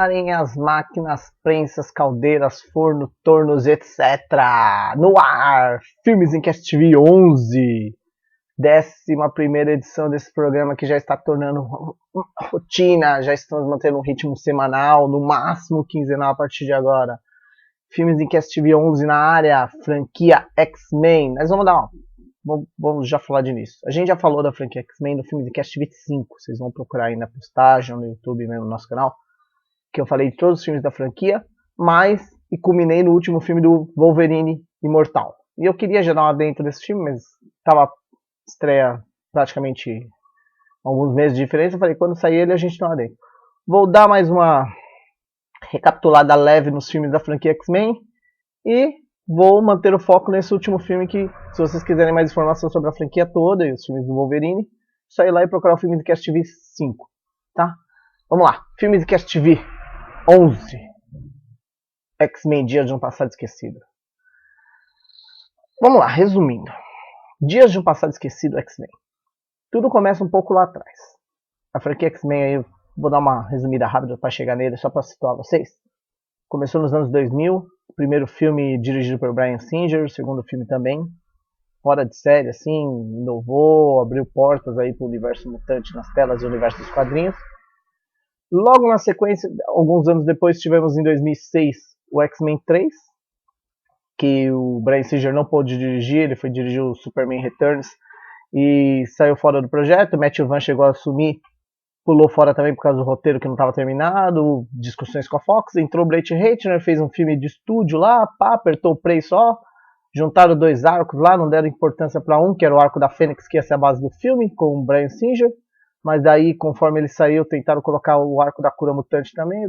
Parem as máquinas, prensas, caldeiras, forno, tornos, etc. No ar! Filmes em Cast TV 11. 11ª edição desse programa que já está tornando rotina. Já estamos mantendo um ritmo semanal, no máximo quinzenal a partir de agora. Filmes em Cast TV 11 na área, franquia X-Men. Nós vamos já falar de início. A gente já falou da franquia X-Men no filme de Cast TV 5. Vocês vão procurar aí na postagem, no YouTube, no nosso canal. Que eu falei de todos os filmes da franquia, e culminei no último filme do Wolverine Imortal. E eu queria já dar uma dentro desse filme, mas estava estreia praticamente alguns meses de diferença. Eu falei, quando sair ele a gente dá uma dentro. Vou dar mais uma recapitulada leve nos filmes da franquia X-Men e vou manter o foco nesse último filme que, se vocês quiserem mais informação sobre a franquia toda e os filmes do Wolverine, só ir lá e procurar o filme de Cast TV 5, tá? Vamos lá, filmes de Cast TV 11. X-Men Dias de um Passado Esquecido. Vamos lá, resumindo. Dias de um Passado Esquecido, X-Men. Tudo começa um pouco lá atrás. A franquia X-Men, aí eu vou dar uma resumida rápida para chegar nele, só para situar vocês. Começou nos anos 2000. O primeiro filme dirigido por Bryan Singer, o segundo filme também. Fora de série, assim, inovou, abriu portas aí para o universo mutante nas telas e o universo dos quadrinhos. Logo na sequência, alguns anos depois, tivemos em 2006 o X-Men 3, que o Bryan Singer não pôde dirigir, ele foi dirigir o Superman Returns e saiu fora do projeto. O Matthew Vaughn chegou a assumir, pulou fora também por causa do roteiro que não estava terminado, discussões com a Fox. Entrou o Brett Ratner, fez um filme de estúdio lá, apertou o play só, juntaram dois arcos lá, não deram importância para um, que era o arco da Fênix, que ia ser a base do filme, com o Bryan Singer. Mas daí, conforme ele saiu, tentaram colocar o arco da cura mutante também.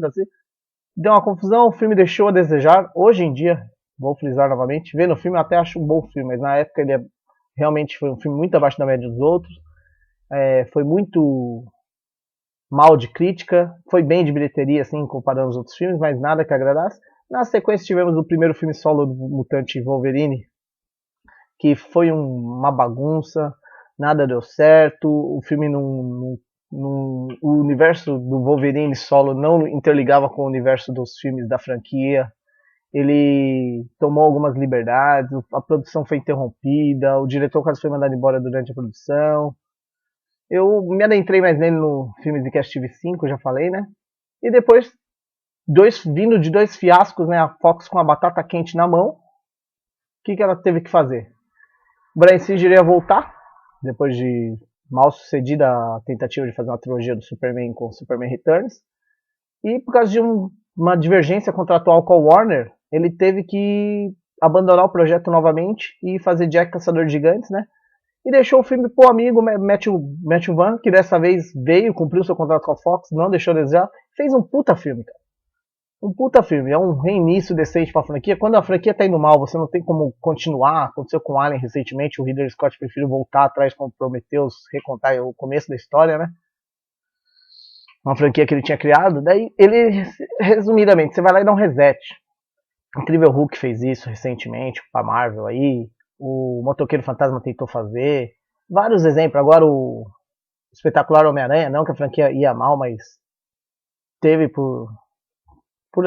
Deu uma confusão, o filme deixou a desejar. Hoje em dia, vou frisar novamente, vendo o filme eu até acho um bom filme, mas na época ele realmente foi um filme muito abaixo da média dos outros. Foi muito mal de crítica, foi bem de bilheteria, assim, comparando os outros filmes, mas nada que agradasse. Na sequência tivemos o primeiro filme solo do Mutante Wolverine, que foi uma bagunça. Nada deu certo, o filme o universo do Wolverine solo não interligava com o universo dos filmes da franquia. Ele tomou algumas liberdades, a produção foi interrompida, o diretor quase foi mandado embora durante a produção. Eu me adentrei mais nele no filme de Cast TV 5, já falei, né? E depois, vindo de dois fiascos, né? A Fox com a batata quente na mão, o que ela teve que fazer? O Bryan Singer ia voltar, depois de mal sucedida a tentativa de fazer uma trilogia do Superman com Superman Returns. E por causa de uma divergência contratual com a Warner, ele teve que abandonar o projeto novamente e fazer Jack Caçador de Gigantes, né? E deixou o filme pro amigo Matthew Vaughn, que dessa vez veio, cumpriu seu contrato com a Fox, não deixou a desejar, fez um puta filme, cara. Um puta filme, é um reinício decente pra franquia. Quando a franquia tá indo mal, você não tem como continuar. Aconteceu com Alien recentemente, o Ridley Scott preferiu voltar atrás como Prometheus, recontar o começo da história, né? Uma franquia que ele tinha criado. Daí ele, resumidamente, você vai lá e dá um reset. Incrível Hulk fez isso recentemente pra Marvel aí. O Motoqueiro Fantasma tentou fazer. Vários exemplos. Agora o Espetacular Homem-Aranha, não que a franquia ia mal, mas teve por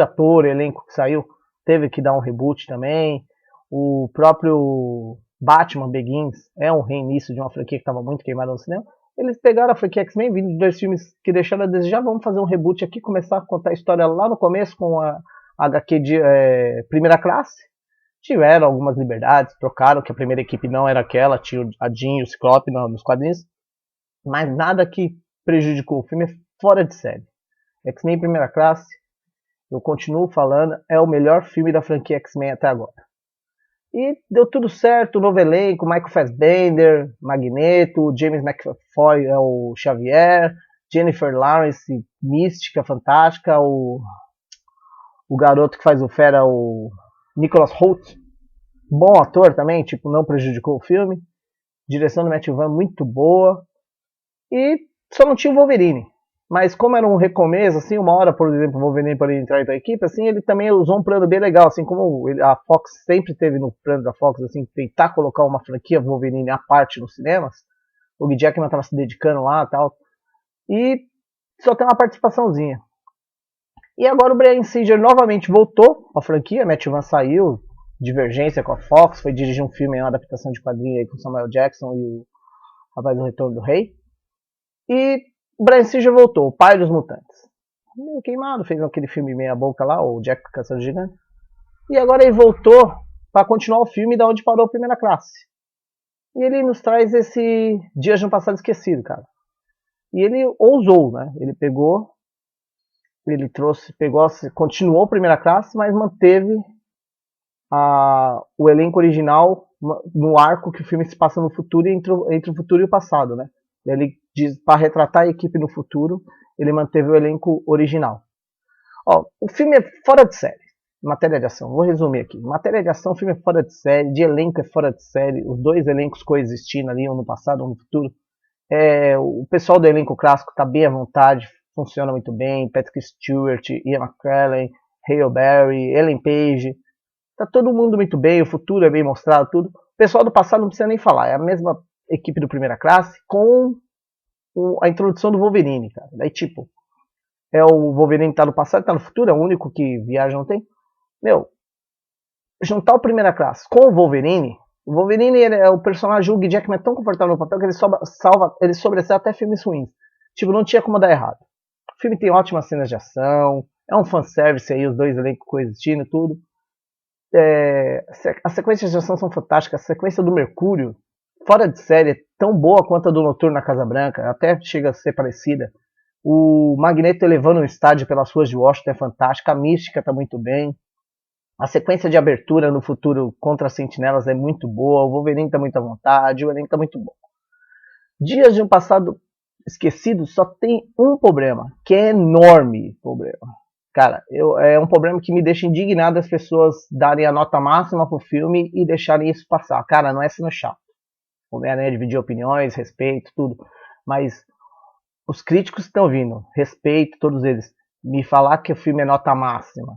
ator, elenco que saiu, teve que dar um reboot também. O próprio Batman Begins é um reinício de uma franquia que estava muito queimada no cinema. Eles pegaram a franquia X-Men, vindo de dois filmes que deixaram a desejar, vamos fazer um reboot aqui, começar a contar a história lá no começo com a HQ de primeira classe. Tiveram algumas liberdades, trocaram, que a primeira equipe não era aquela, tinha a Jean e o Ciclope nos quadrinhos, mas nada que prejudicou o filme, é fora de série. X-Men primeira classe, eu continuo falando, é o melhor filme da franquia X-Men até agora. E deu tudo certo, novo elenco, Michael Fassbender, Magneto, James McAvoy é o Xavier, Jennifer Lawrence, mística, fantástica, o garoto que faz o Fera, o Nicholas Hoult, bom ator também, tipo, não prejudicou o filme. Direção do Matthew Vaughn muito boa. E só não tinha o Wolverine. Mas como era um recomeço, assim, uma hora, por exemplo, o Wolverine para entrar para a equipe, assim, ele também usou um plano bem legal, assim, como a Fox sempre teve no plano da Fox, assim, tentar colocar uma franquia Wolverine à parte nos cinemas. O Hugh Jackman estava se dedicando lá e tal. E só tem uma participaçãozinha. E agora o Bryan Singer novamente voltou à franquia, Matthew Vaughn saiu, divergência com a Fox, foi dirigir um filme, uma adaptação de quadrinho aí com Samuel Jackson e o rapaz do Retorno do Rei. E o Bryan Singer voltou, o pai dos mutantes. Meio queimado, fez aquele filme meia boca lá, o Jack Caçador Gigante. E agora ele voltou para continuar o filme da onde parou a Primeira Classe. E ele nos traz esse Dias de um Passado Esquecido, cara. E ele ousou, né? Ele continuou a Primeira Classe, mas manteve o elenco original no arco que o filme se passa no futuro e entre o futuro e o passado, né? Ele diz, para retratar a equipe no futuro, ele manteve o elenco original. Ó, o filme é fora de série. Matéria de ação, vou resumir aqui. Matéria de ação, o filme é fora de série, de elenco é fora de série, os dois elencos coexistindo ali, um no passado, um no futuro. O pessoal do elenco clássico está bem à vontade, funciona muito bem. Patrick Stewart, Ian McKellen, Hale Berry, Ellen Page, tá todo mundo muito bem, o futuro é bem mostrado, tudo. O pessoal do passado não precisa nem falar, é a mesma equipe do Primeira Classe com a introdução do Wolverine, cara. Daí tipo, o Wolverine tá no passado, tá no futuro, é o único que viaja não tem. Meu, juntar o Primeira Classe com o Wolverine é o personagem, o Hugh Jackman é tão confortável no papel que ele sobressai até filmes ruins. Tipo, não tinha como dar errado. O filme tem ótimas cenas de ação, é um fanservice aí, os dois elencos coexistindo, tudo. As sequências de ação são fantásticas, a sequência do Mercúrio, fora de série, é tão boa quanto a do Noturno na Casa Branca, até chega a ser parecida. O Magneto elevando o estádio pelas ruas de Washington é fantástica, a mística tá muito bem. A sequência de abertura no futuro contra as Sentinelas é muito boa, o Wolverine tá muito à vontade, o elenco tá muito bom. Dias de um Passado Esquecido só tem um problema, que é enorme problema. Cara, é um problema que me deixa indignado as pessoas darem a nota máxima pro filme e deixarem isso passar. Cara, não é sendo chato. Homem-Aranha dividir opiniões, respeito, tudo. Mas os críticos que estão vindo, respeito todos eles, me falar que o filme é nota máxima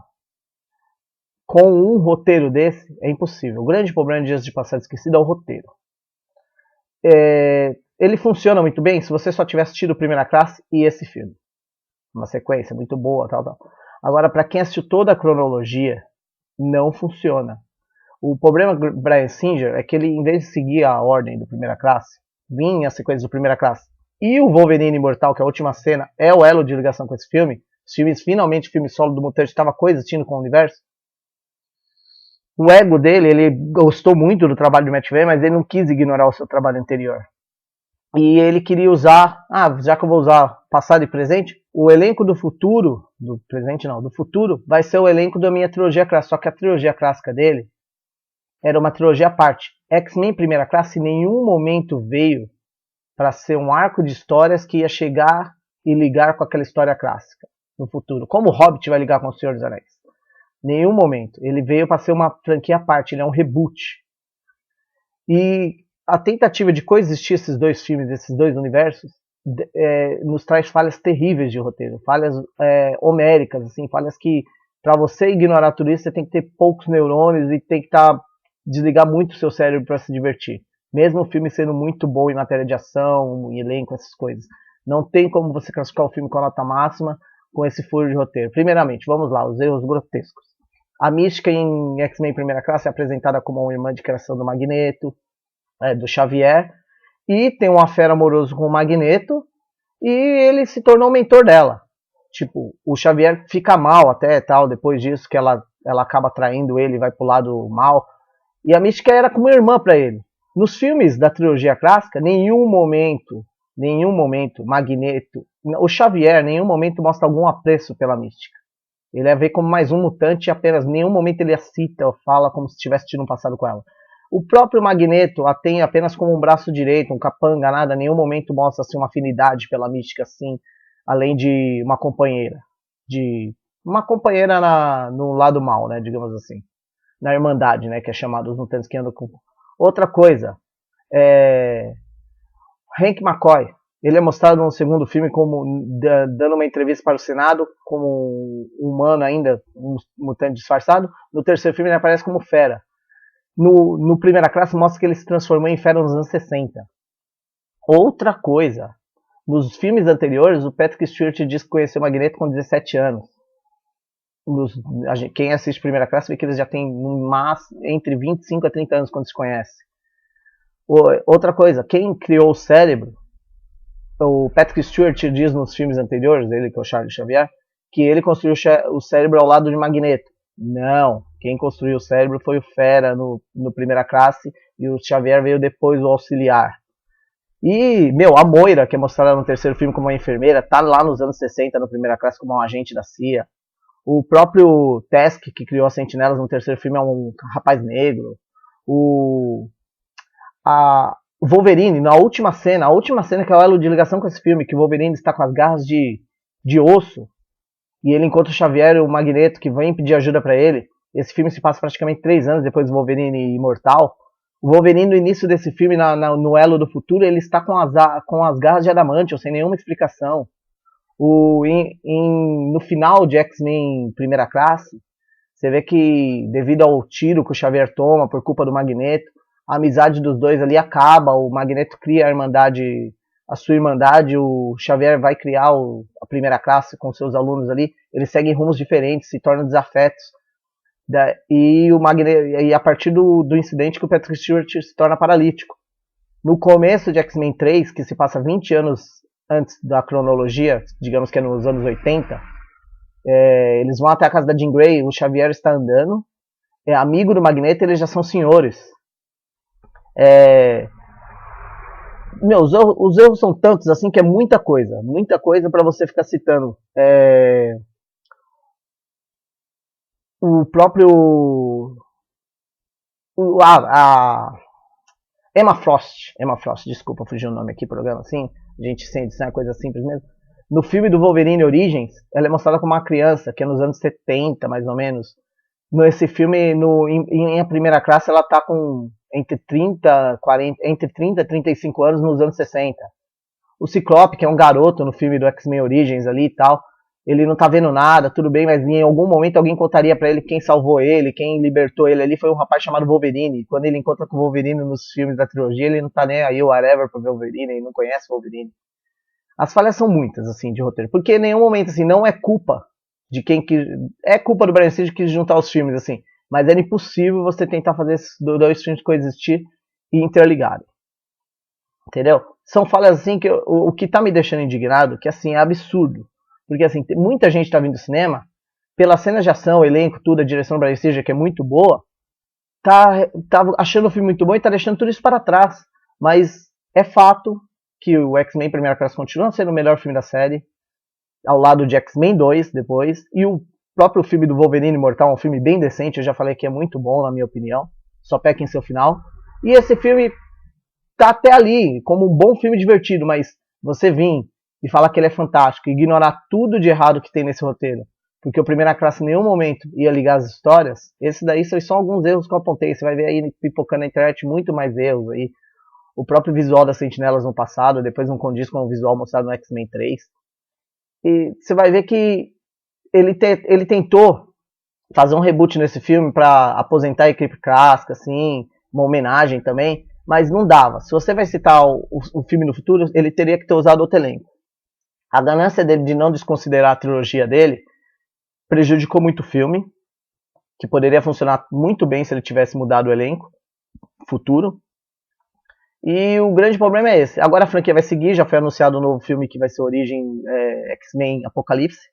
com um roteiro desse é impossível. O grande problema de Dias de Passado Esquecido é o roteiro. Ele funciona muito bem se você só tivesse assistido Primeira Classe e esse filme. Uma sequência muito boa, tal. Agora, para quem assistiu toda a cronologia, não funciona. O problema do Bryan Singer é que ele, em vez de seguir a ordem do Primeira Classe, vinha a sequência do Primeira Classe, e o Wolverine Imortal, que é a última cena, é o elo de ligação com esse filme. Os filmes, finalmente, o filme solo do Mutante estava coexistindo com o universo. O ego dele, ele gostou muito do trabalho do Matt Vaughn, mas ele não quis ignorar o seu trabalho anterior. E ele queria usar, já que eu vou usar passado e presente, o elenco do futuro, do presente não, do futuro, vai ser o elenco da minha trilogia clássica. Só que a trilogia clássica dele era uma trilogia à parte. X-Men Primeira Classe em nenhum momento veio para ser um arco de histórias que ia chegar e ligar com aquela história clássica no futuro. Como o Hobbit vai ligar com o Senhor dos Anéis? Nenhum momento. Ele veio para ser uma franquia à parte, ele é um reboot. E a tentativa de coexistir esses dois filmes, esses dois universos, nos traz falhas terríveis de roteiro, falhas homéricas, assim, falhas que para você ignorar tudo isso, você tem que ter poucos neurônios e tem que desligar muito o seu cérebro para se divertir. Mesmo o filme sendo muito bom em matéria de ação, em elenco, essas coisas. Não tem como você classificar o filme com a nota máxima com esse furo de roteiro. Primeiramente, vamos lá, os erros grotescos. A Mística em X-Men Primeira Classe é apresentada como uma irmã de criação do Magneto, do Xavier, e tem um affair amoroso com o Magneto, e ele se tornou o mentor dela. Tipo, o Xavier fica mal até tal, depois disso, que ela acaba traindo ele e vai pro lado mal. E a Mística era como irmã para ele. Nos filmes da trilogia clássica, nenhum momento, Magneto, o Xavier, nenhum momento mostra algum apreço pela Mística. Ele é ver como mais um mutante e apenas nenhum momento ele a cita ou fala como se tivesse tido um passado com ela. O próprio Magneto a tem apenas como um braço direito, um capanga, nada, nenhum momento mostra assim, uma afinidade pela Mística, assim, além de uma companheira. No lado mal, né, digamos assim. Na Irmandade, né, que é chamado os mutantes que andam com... Outra coisa, Hank McCoy, ele é mostrado no segundo filme como dando uma entrevista para o Senado, como um humano ainda, um mutante disfarçado. No terceiro filme ele aparece como fera. No Primeira Classe mostra que ele se transformou em fera nos anos 60. Outra coisa, nos filmes anteriores o Patrick Stewart diz que conheceu o Magneto com 17 anos. quem assiste Primeira Classe vê que eles já têm entre 25 a 30 anos quando se conhece. Outra coisa, quem criou o cérebro, o Patrick Stewart diz nos filmes anteriores, ele que é o Charles Xavier, que ele construiu o cérebro ao lado de Magneto. Não, quem construiu o cérebro foi o Fera no Primeira Classe e o Xavier veio depois, o auxiliar. E, a Moira, que é mostrada no terceiro filme como uma enfermeira, tá lá nos anos 60 no Primeira Classe como um agente da CIA. O próprio Task, que criou as Sentinelas no terceiro filme, é um rapaz negro. O Wolverine, na última cena, que é o elo de ligação com esse filme, que o Wolverine está com as garras de osso, e ele encontra o Xavier e o Magneto, que vem pedir ajuda para ele. Esse filme se passa praticamente 3 anos depois do Wolverine Imortal. O Wolverine, no início desse filme, no Elo do Futuro, ele está com as garras de adamantium, sem nenhuma explicação. No final de X-Men Primeira Classe, você vê que, devido ao tiro que o Xavier toma por culpa do Magneto, a amizade dos dois ali acaba, o Magneto cria a sua irmandade, o Xavier vai criar a Primeira Classe com seus alunos ali, eles seguem rumos diferentes, se tornam desafetos. E a partir do incidente que o Patrick Stewart se torna paralítico. No começo de X-Men 3, que se passa 20 anos antes da cronologia, digamos que é nos anos 80, eles vão até a casa da Jean Grey, o Xavier está andando, é amigo do Magneto, eles já são senhores. Os erros são tantos assim que é muita coisa para você ficar citando. O próprio a Emma Frost, desculpa, fugiu o nome aqui, programa assim, a gente sente isso é uma coisa simples mesmo. No filme do Wolverine Origins, ela é mostrada como uma criança, que é nos anos 70, mais ou menos. Nesse filme, em A Primeira Classe, ela tá com entre 30 e 35 anos nos anos 60. O Ciclope, que é um garoto no filme do X-Men Origins ali e tal, ele não tá vendo nada, tudo bem, mas em algum momento alguém contaria pra ele quem salvou ele, quem libertou ele ali, foi um rapaz chamado Wolverine. Quando ele encontra com o Wolverine nos filmes da trilogia, ele não tá nem aí, whatever, pro Wolverine, ele não conhece o Wolverine. As falhas são muitas, assim, de roteiro, porque em nenhum momento, assim, não é culpa de quem que... É culpa do Brian Singer que quis juntar os filmes, assim, mas era impossível você tentar fazer esses dois filmes coexistir e interligarem. Entendeu? São falhas assim que o que tá me deixando indignado, que assim, é absurdo. Porque assim, muita gente tá vindo do cinema, pela cena de ação, o elenco, tudo, a direção do Brian Singer, que é muito boa, tá achando o filme muito bom e tá deixando tudo isso para trás. Mas é fato que o X-Men Primeira Classe continua sendo o melhor filme da série, ao lado de X-Men 2 depois, e o próprio filme do Wolverine Imortal é um filme bem decente, eu já falei que é muito bom na minha opinião, só peca em seu final. E esse filme tá até ali, como um bom filme divertido, mas você vir e falar que ele é fantástico, e ignorar tudo de errado que tem nesse roteiro, porque o Primeira Classe em nenhum momento ia ligar as histórias, esse daí são só alguns erros que eu apontei, você vai ver aí pipocando na internet muito mais erros aí. O próprio visual das Sentinelas no passado, depois não condiz com o visual mostrado no X-Men 3. E você vai ver que ele tentou fazer um reboot nesse filme para aposentar a equipe clássica, assim, uma homenagem também, mas não dava. Se você vai citar o filme no futuro, ele teria que ter usado outro elenco. A ganância dele de não desconsiderar a trilogia dele prejudicou muito o filme, que poderia funcionar muito bem se ele tivesse mudado o elenco futuro. E o grande problema é esse. Agora a franquia vai seguir, já foi anunciado um novo filme que vai ser Origem X-Men Apocalipse.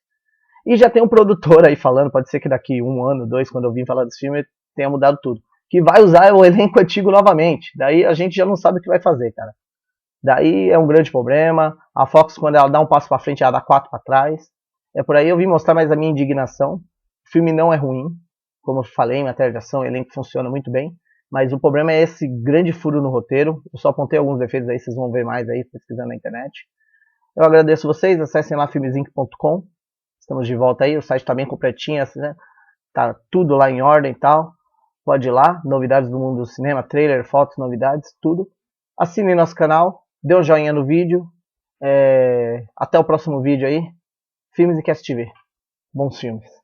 E já tem um produtor aí falando, pode ser que daqui 1 ano, 2, quando eu vim falar desse filme, tenha mudado tudo. Que vai usar o elenco antigo novamente. Daí a gente já não sabe o que vai fazer, cara. Daí é um grande problema. A Fox, quando ela dá um passo para frente, ela dá 4 para trás. É por aí, eu vim mostrar mais a minha indignação. O filme não é ruim. Como eu falei, em matéria de ação, o elenco funciona muito bem. Mas o problema é esse grande furo no roteiro. Eu só apontei alguns defeitos aí, vocês vão ver mais aí, pesquisando na internet. Eu agradeço vocês, acessem lá filmezinc.com. Estamos de volta aí, o site tá bem completinho, assim, né? Tá tudo lá em ordem e tal. Pode ir lá, novidades do mundo do cinema, trailer, fotos, novidades, tudo. Assine nosso canal, dê um joinha no vídeo. Até o próximo vídeo aí. Filmes e Cast TV. Bons filmes.